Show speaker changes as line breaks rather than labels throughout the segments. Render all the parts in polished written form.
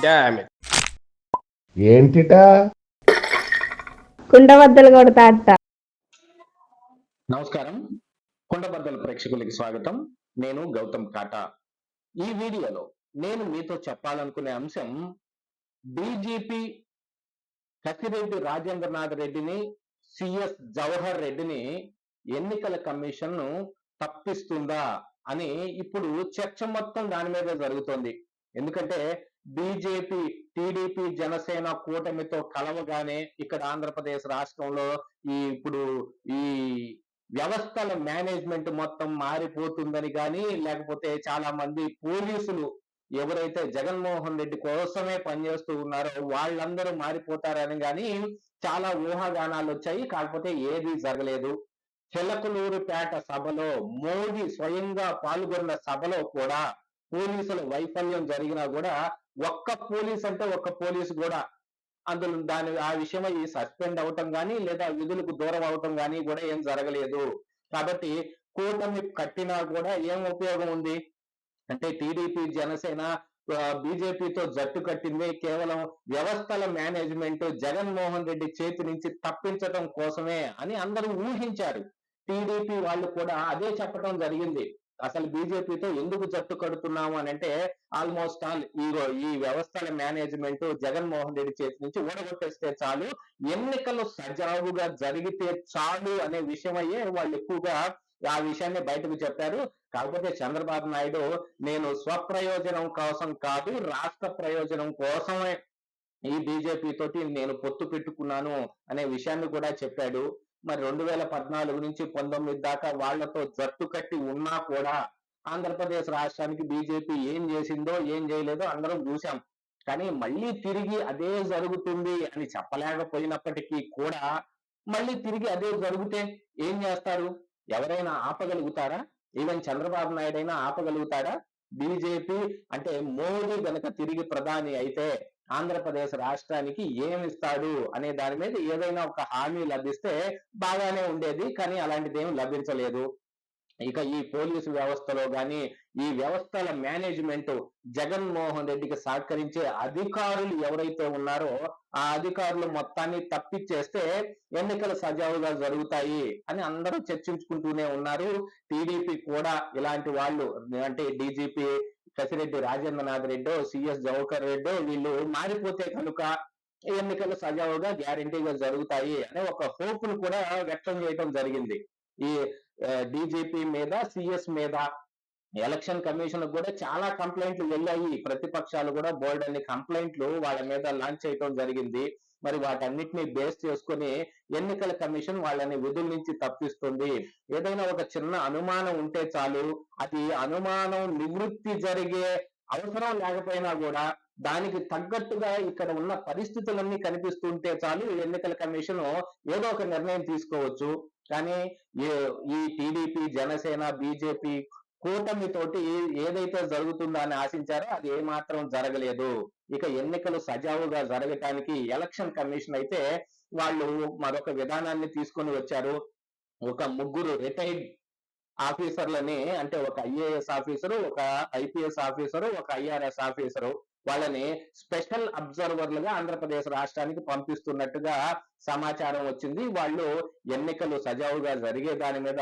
Damn it.
ఏంటిటా
కుండబద్దలు కొడతా అట్ట.
నమస్కారం, కుండబద్దల ప్రేక్షకులకి స్వాగతం. నేను గౌతమ్ కాటా. ఈ వీడియోలో నేను మీతో చెప్పాలనుకునే అంశం డీజీపీ కసిరెడ్డి రాజేంద్రనాథ్ రెడ్డిని, సిఎస్ జవహర్ రెడ్డిని ఎన్నికల కమిషన్ తప్పిస్తుందా అని ఇప్పుడు చర్చ మొత్తం దాని మీద జరుగుతోంది. ఎందుకంటే బీజేపీ, టీడీపీ, జనసేన కూటమితో కలవగానే ఇక్కడ ఆంధ్రప్రదేశ్ రాష్ట్రంలో ఇప్పుడు ఈ వ్యవస్థల మేనేజ్మెంట్ మొత్తం మారిపోతుందని కానీ, లేకపోతే చాలా మంది పోలీసులు ఎవరైతే జగన్మోహన్ రెడ్డి కోసమే పనిచేస్తూ ఉన్నారో వాళ్ళందరూ మారిపోతారని కానీ చాలా ఊహాగానాలు వచ్చాయి. కాకపోతే ఏది జరగలేదు. చిలకలూరుపేట సభలో మోదీ స్వయంగా పాల్గొన్న సభలో కూడా పోలీసుల వైఫల్యం జరిగినా కూడా ఒక్క పోలీస్ అంటే ఒక్క పోలీసు కూడా అందులో ఆ విషయమై సస్పెండ్ అవటం కానీ లేదా విధులకు దూరం అవటం కానీ కూడా ఏం జరగలేదు. కాబట్టి కూటమి కట్టినా కూడా ఏం ఉపయోగం ఉంది అంటే టీడీపీ, జనసేన, బీజేపీతో జట్టు కట్టింది కేవలం వ్యవస్థల మేనేజ్మెంట్ జగన్మోహన్ రెడ్డి చేతి నుంచి తప్పించడం కోసమే అని అందరూ ఊహించారు. టీడీపీ వాళ్ళు కూడా అదే చెప్పడం జరిగింది. అసలు బీజేపీతో ఎందుకు జట్టు కడుతున్నాము అని అంటే ఆల్మోస్ట్ ఆల్ ఈ వ్యవస్థల మేనేజ్మెంట్ జగన్మోహన్ రెడ్డి చేతి నుంచి ఊడగొట్టేస్తే చాలు, ఎన్నికలు సజావుగా జరిగితే చాలు అనే విషయమయ్యే వాళ్ళు ఎక్కువగా ఆ విషయాన్ని బయటకు చెప్పారు. కాకపోతే చంద్రబాబు నాయుడు నేను స్వప్రయోజనం కోసం కాదు, రాష్ట్ర ప్రయోజనం కోసమే ఈ బీజేపీ తోటి నేను పొత్తు పెట్టుకున్నాను అనే విషయాన్ని కూడా చెప్పాడు. మరి 2014 నుంచి 19 దాకా వాళ్లతో జట్టు కట్టి ఉన్నా కూడా ఆంధ్రప్రదేశ్ రాష్ట్రానికి బీజేపీ ఏం చేసిందో ఏం చేయలేదో అందరం చూసాం. కానీ మళ్ళీ తిరిగి అదే జరుగుతుంది అని చెప్పలేకపోయినప్పటికీ కూడా మళ్ళీ తిరిగి అదే జరిగితే ఏం చేస్తారు? ఎవరైనా ఆపగలుగుతారా? ఈవెన్ చంద్రబాబు నాయుడు అయినా ఆపగలుగుతాడా? బీజేపీ అంటే మోదీ గనక తిరిగి ప్రధాని అయితే ఆంధ్రప్రదేశ్ రాష్ట్రానికి ఏమిస్తాడు అనే దాని మీద ఏదైనా ఒక హామీ లభిస్తే బాగానే ఉండేది. కానీ అలాంటిది ఏమి లభించలేదు. ఇక ఈ పోలీసు వ్యవస్థలో గాని ఈ వ్యవస్థల మేనేజ్మెంట్ జగన్మోహన్ రెడ్డికి సహకరించే అధికారులు ఎవరైతే ఉన్నారో ఆ అధికారులు మొత్తాన్ని తప్పిచ్చేస్తే ఎన్నికలు సజావుగా జరుగుతాయి అని అందరూ చర్చించుకుంటూనే ఉన్నారు. టీడీపీ కూడా ఇలాంటి వాళ్ళు అంటే డీజీపీ కసిరెడ్డి రాజేంద్రనాథ్ రెడ్డో, సిఎస్ జవహర్ రెడ్డో వీళ్ళు మారిపోతే కనుక ఎన్నికలు సజావుగా గ్యారంటీగా జరుగుతాయి అనే ఒక హోప్ను కూడా వ్యక్తం చేయడం జరిగింది. ఈ డీజీపీ మీద, సిఎస్ మీద ఎలక్షన్ కమిషన్ కూడా చాలా కంప్లైంట్లు వెళ్ళాయి. ప్రతిపక్షాలు కూడా బోల్డ్ అన్ని కంప్లైంట్లు వాళ్ళ మీద లాంచ్ చేయడం జరిగింది. మరి వాటన్నిటిని బేస్ చేసుకుని ఎన్నికల కమిషన్ వాళ్ళని విధుల నుంచి తప్పిస్తుంది. ఏదైనా ఒక చిన్న అనుమానం ఉంటే చాలు, అది అనుమానం నివృత్తి జరిగే అవసరం లేకపోయినా కూడా దానికి తగ్గట్టుగా ఇక్కడ ఉన్న పరిస్థితులన్నీ కనిపిస్తుంటే చాలు ఎన్నికల కమిషన్ ఏదో ఒక నిర్ణయం తీసుకోవచ్చు. కానీ ఈ టీడీపీ, జనసేన, బీజేపీ కూటమితోటి ఏదైతే జరుగుతుందో అని ఆశించారో అది ఏమాత్రం జరగలేదు. ఇక ఎన్నికలు సజావుగా జరగటానికి ఎలక్షన్ కమిషన్ అయితే వాళ్ళు మరొక విధానాన్ని తీసుకొని వచ్చారు. ఒక ముగ్గురు రిటైర్డ్ ఆఫీసర్లని అంటే ఒక ఐఏఎస్ ఆఫీసరు, ఒక ఐపీఎస్ ఆఫీసరు, ఒక ఐఆర్ఎస్ ఆఫీసరు వాళ్ళని స్పెషల్ అబ్జర్వర్లుగా ఆంధ్రప్రదేశ్ రాష్ట్రానికి పంపిస్తున్నట్టుగా సమాచారం వచ్చింది. వాళ్ళు ఎన్నికలు సజావుగా జరిగే దాని మీద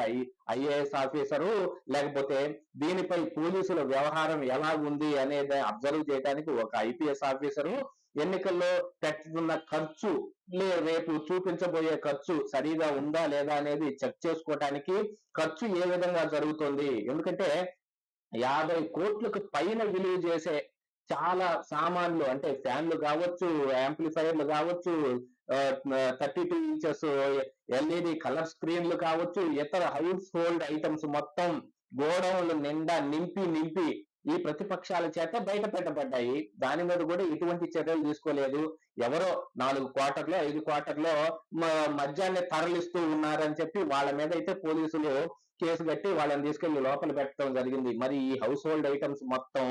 ఐఏఎస్ ఆఫీసరు లేకపోతే దీనిపై పోలీసుల వ్యవహారం ఎలా ఉంది అనేది అబ్జర్వ్ చేయడానికి ఒక ఐపీఎస్ ఆఫీసరు, ఎన్నికల్లో పెట్టుతున్న ఖర్చు రేపు చూపించబోయే ఖర్చు సరిగా ఉందా లేదా అనేది చెక్ చేసుకోవటానికి ఖర్చు ఏ విధంగా జరుగుతుంది. ఎందుకంటే 50 కోట్లకు పైన విలువ చేసే చాలా సామాన్లు అంటే ఫ్యాన్లు కావచ్చు, యాంప్లిఫైర్లు కావచ్చు, 32 ఇంచెస్ ఎల్ఈడి కలర్ స్క్రీన్లు కావచ్చు, ఇతర హౌస్ హోల్డ్ ఐటమ్స్ మొత్తం గోడౌన్లు నిండా నింపి ఈ ప్రతిపక్షాల చేత బయట పెట్టబడ్డాయి. దాని మీద కూడా ఎటువంటి చర్యలు తీసుకోలేదు. ఎవరో 4 క్వార్టర్లో 5 క్వార్టర్లో మద్యాన్ని తరలిస్తూ ఉన్నారని చెప్పి వాళ్ళ మీద అయితే పోలీసులు కేసు కట్టి వాళ్ళని తీసుకెళ్లి లోపల పెట్టడం జరిగింది. మరి ఈ హౌస్ హోల్డ్ ఐటమ్స్ మొత్తం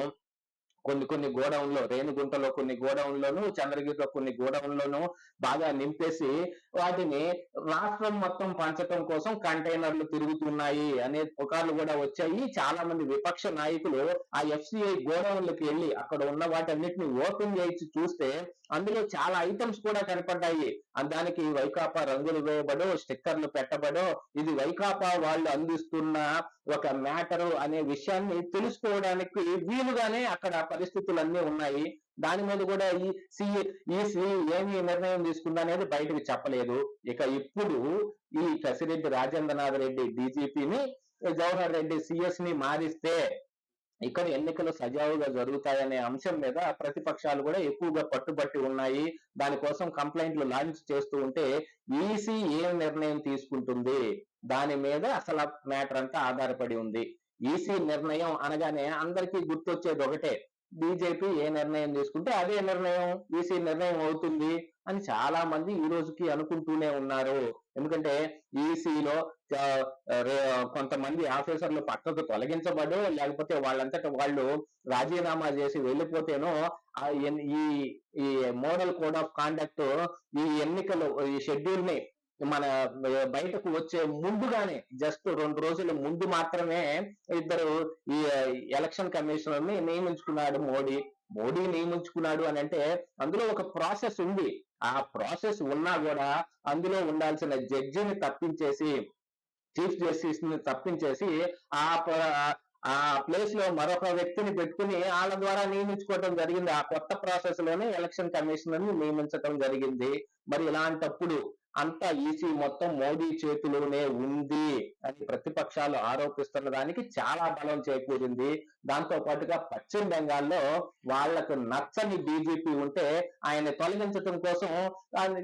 కొన్ని గోడౌన్లో, రేణిగుంటలో కొన్ని గోడౌన్లోను, చంద్రగిరిలో కొన్ని గోడౌన్లోను బాగా నింపేసి వాటిని రాష్ట్రం మొత్తం పంచడం కోసం కంటైనర్లు తిరుగుతున్నాయి అనే పుకార్లు కూడా వచ్చాయి. చాలా మంది విపక్ష నాయకులు ఆ FCI గోడౌన్లకు వెళ్ళి అక్కడ ఉన్న వాటన్నిటిని ఓపెన్ చేయించి చూస్తే అందులో చాలా ఐటమ్స్ కూడా కనపడ్డాయి. దానికి వైకాపా రంగులు వేయబడో, స్టిక్కర్లు పెట్టబడో, ఇది వైకాపా వాళ్ళు అందిస్తున్న ఒక మ్యాటరు అనే విషయాన్ని తెలుసుకోవడానికి వీలుగానే అక్కడ పరిస్థితులన్నీ ఉన్నాయి. దాని మీద కూడా ఈసీ ఏమి నిర్ణయం తీసుకుందా అనేది బయటకు చెప్పలేదు. ఇక ఇప్పుడు ఈ కసిరెడ్డి రాజేంద్రనాథ్ రెడ్డి DGPని, జవహర్ రెడ్డి CS ని మారిస్తే ఇక్కడ ఎన్నికలు సజావుగా జరుగుతాయనే అంశం మీద ప్రతిపక్షాలు కూడా ఎక్కువగా పట్టుబట్టి ఉన్నాయి. దానికోసం కంప్లైంట్లు లాంచ్ చేస్తూ ఉంటే ఈసీ ఏం నిర్ణయం తీసుకుంటుంది దాని మీద అసలు మ్యాటర్ అంతా ఆధారపడి ఉంది. ఈసీ నిర్ణయం అనగానే అందరికీ గుర్తొచ్చేది ఒకటే, బీజేపీ ఏ నిర్ణయం తీసుకుంటే అదే నిర్ణయం ఈసీ నిర్ణయం అవుతుంది అని చాలా మంది ఈ రోజుకి అనుకుంటూనే ఉన్నారు. ఎందుకంటే ఈసీలో కొంతమంది ఆఫీసర్లు పక్కకు తొలగించబడో, లేకపోతే వాళ్ళంతటా వాళ్ళు రాజీనామా చేసి వెళ్ళిపోతేనో ఈ ఈ మోడల్ కోడ్ ఆఫ్ కాండక్ట్ ఈ ఎన్నికలు ఈ షెడ్యూల్ ని మన బయటకు వచ్చే ముందుగానే జస్ట్ 2 రోజుల ముందు మాత్రమే ఇద్దరు ఈ ఎలక్షన్ కమిషనర్ ని నియమించుకున్నాడు మోడీ నియమించుకున్నాడు అని అంటే అందులో ఒక ప్రాసెస్ ఉంది. ఆ ప్రాసెస్ ఉన్నా కూడా అందులో ఉండాల్సిన జడ్జిని తప్పించేసి, చీఫ్ జస్టిస్ ని తప్పించేసి ఆ ప్లేస్ లో మరొక వ్యక్తిని పెట్టుకుని వాళ్ళ ద్వారా నియమించుకోవడం జరిగింది. ఆ కొత్త ప్రాసెస్ లోనే ఎలక్షన్ కమిషనర్ ని నియమించడం జరిగింది. మరి ఇలాంటప్పుడు అంతా ఈసీ మొత్తం మోడీ చేతిలోనే ఉంది అని ప్రతిపక్షాలు ఆరోపిస్తున్న దానికి చాలా బలం చేకూరింది. దాంతో పాటుగా పశ్చిమ బెంగాల్లో వాళ్లకు నచ్చని బీజేపీ ఉంటే ఆయన తొలగించడం కోసం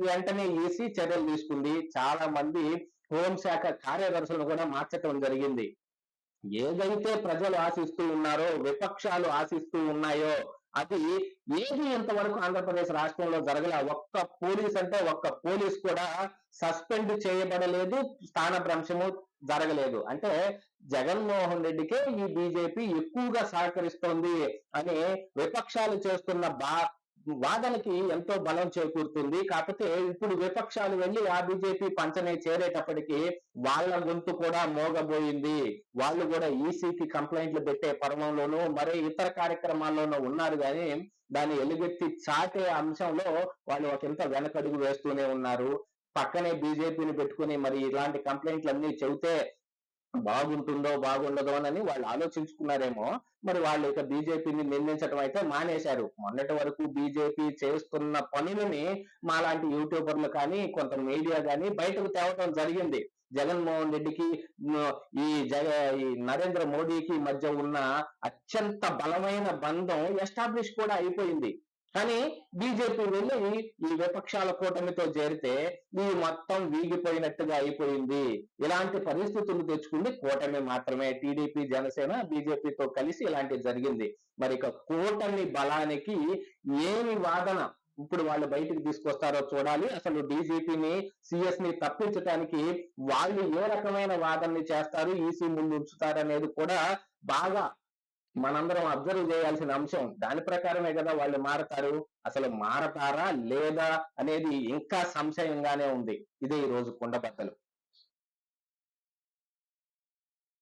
వెంటనే ఈసీ చర్యలు తీసుకుంది. చాలా మంది హోంశాఖ కార్యదర్శులను కూడా మార్చడం జరిగింది. ఏదైతే ప్రజలు ఆశిస్తూ ఉన్నారో, విపక్షాలు ఆశిస్తూ ఉన్నాయో అది ఏది ఇంతవరకు ఆంధ్రప్రదేశ్ రాష్ట్రంలో జరగలే. ఒక్క పోలీస్ కూడా సస్పెండ్ చేయబడలేదు, స్థానభ్రంశము జరగలేదు. అంటే జగన్మోహన్ రెడ్డికే ఈ బీజేపీ ఎక్కువగా సహకరిస్తోంది అని విపక్షాలు చేస్తున్న వాదనకి ఎంతో బలం చేకూరుతుంది. కాకపోతే ఇప్పుడు విపక్షాలు వెళ్ళి ఆ బీజేపీ పంచనే చేరేటప్పటికి వాళ్ళ గొంతు కూడా మోగబోయింది. వాళ్ళు కూడా ఈసీకి కంప్లైంట్లు పెట్టే పర్వంలోనూ మరే ఇతర కార్యక్రమాల్లోనూ ఉన్నారు, కానీ దాన్ని ఎలుగెత్తి చాటే అంశంలో వాళ్ళు ఒకంత వెనకడుగు వేస్తూనే ఉన్నారు. పక్కనే బీజేపీని పెట్టుకుని మరి ఇలాంటి కంప్లైంట్లన్నీ చెబితే బాగుంటుందో బాగుండదో అని వాళ్ళు ఆలోచించుకున్నారేమో. మరి వాళ్ళు ఇక బీజేపీని నిందించడం అయితే మానేశారు. మొన్నటి వరకు బీజేపీ చేస్తున్న పనులని మాలాంటి యూట్యూబర్లు కానీ కొంత మీడియా కానీ బయటకు తేవటం జరిగింది. జగన్మోహన్ రెడ్డికి ఈ నరేంద్ర మోడీకి మధ్య ఉన్న అత్యంత బలమైన బంధం ఎస్టాబ్లిష్ కూడా అయిపోయింది. కానీ బీజేపీ వెళ్ళి ఈ విపక్షాల కూటమితో చేరితే ఈ మొత్తం వీగిపోయినట్టుగా అయిపోయింది. ఇలాంటి పరిస్థితులు తెచ్చుకుంది కూటమి మాత్రమే. టీడీపీ, జనసేన, బీజేపీతో కలిసి ఇలాంటివి జరిగింది. మరి ఇక కూటమి బలానికి ఏమి వాదన ఇప్పుడు వాళ్ళు బయటికి తీసుకొస్తారో చూడాలి. అసలు డీజీపీని, CS ని తప్పించడానికి వాళ్ళు ఏ రకమైన వాదనని చేస్తారు, ఈసీ ముందు ఉంచుతారు అనేది కూడా బాగా మనందరం అబ్జర్వ్ చేయాల్సిన అంశం. దాని ప్రకారమే కదా వాళ్ళు మారతారు. అసలు మారతారా లేదా అనేది ఇంకా సంశయంగానే ఉంది. ఇదే ఈ రోజు కుండబద్దలు.